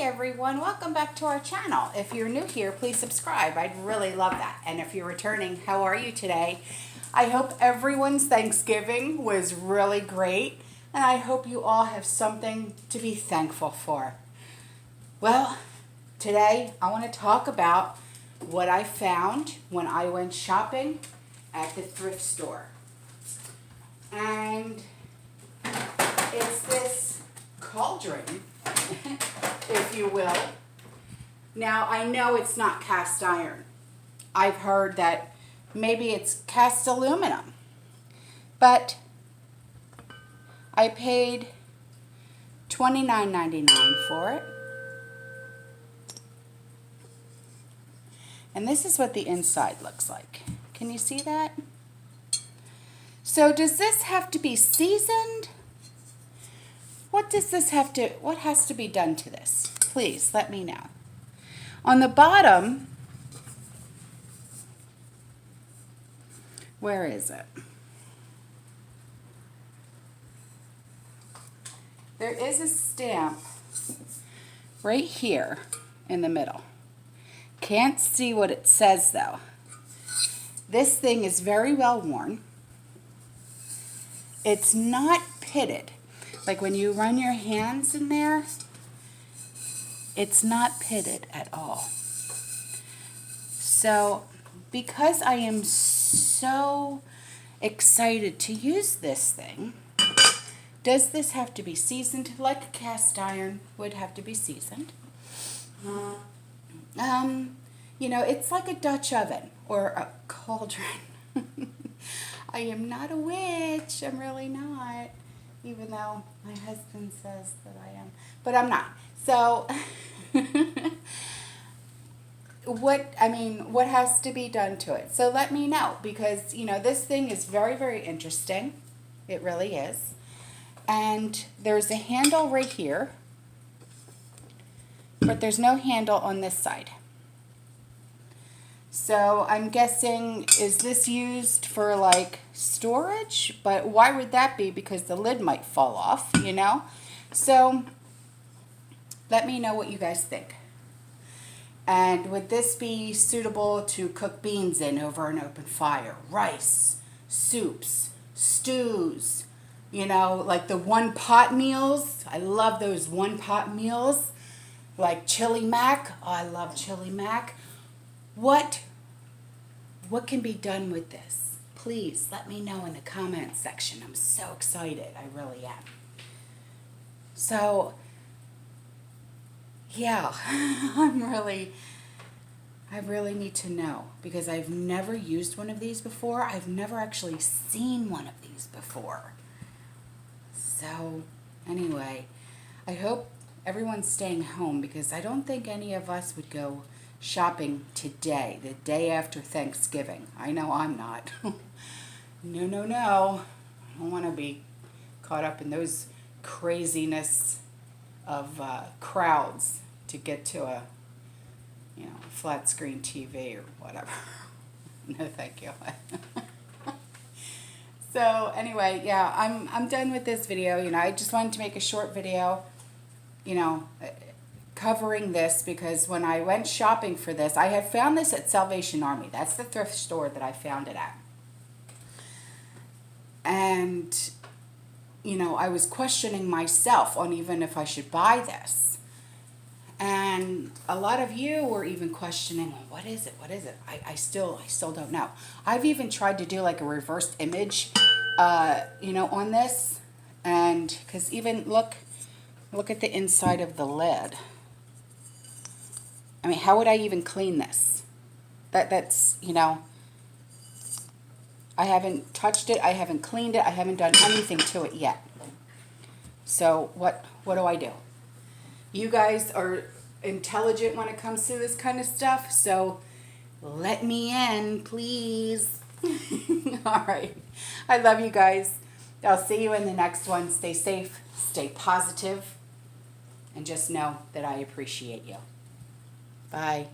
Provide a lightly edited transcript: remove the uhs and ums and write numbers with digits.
everyone, welcome back to our channel. If you're new here, please subscribe. I'd really love that. And if you're returning, how are you today? I hope everyone's Thanksgiving was really great, and I hope you all have something to be thankful for. Well, today I want to talk about what I found when I went shopping at the thrift store. And it's this cauldron, if you will. Now, I know it's not cast iron. I've heard that maybe it's cast aluminum. But I paid $29.99 for it. And this is what the inside looks like. Can you see that? So does this have to be seasoned? What has to be done to this? Please let me know. On the bottom, where is it? There is a stamp right here in the middle. Can't see what it says though. This thing is very well worn. It's not pitted. Like when you run your hands in there, it's not pitted at all. So, because I am so excited to use this thing, does this have to be seasoned like a cast iron would have to be seasoned? You know, it's like a Dutch oven or a cauldron. I am not a witch. I'm really not. Even though my husband says that I am. But I'm not. So, what has to be done to it? So let me know. Because, you know, this thing is very, very interesting. It really is. And there's a handle right here. But there's no handle on this side. So I'm guessing, is this used for like storage? But why would that be? Because the lid might fall off, you know? So let me know what you guys think. And would this be suitable to cook beans in over an open fire? Rice, soups, stews, you know, like the one-pot meals. I love those one-pot meals. Like chili mac. Oh, I love chili mac. What can be done with this? Please let me know in the comment section. I'm so excited. I really am. So, yeah, I really need to know because I've never used one of these before. I've never actually seen one of these before. So, anyway, I hope everyone's staying home because I don't think any of us would go shopping today, the day after Thanksgiving. I know I'm not. No. I don't want to be caught up in those craziness of crowds to get to a, you know, flat screen TV or whatever. No, thank you. So anyway, yeah, I'm done with this video. You know, I just wanted to make a short video, you know, covering this because when I went shopping for this, I had found this at Salvation Army. That's the thrift store that I found it at. And, you know, I was questioning myself on even if I should buy this. And a lot of you were even questioning, well, what is it? What is it? I still don't know. I've even tried to do like a reversed image, you know, on this. And because even look at the inside of the lid. I mean, how would I even clean this? That's, you know, I haven't touched it. I haven't cleaned it. I haven't done anything to it yet. So what do I do? You guys are intelligent when it comes to this kind of stuff. So let me in, please. All right. I love you guys. I'll see you in the next one. Stay safe. Stay positive. And just know that I appreciate you. Bye.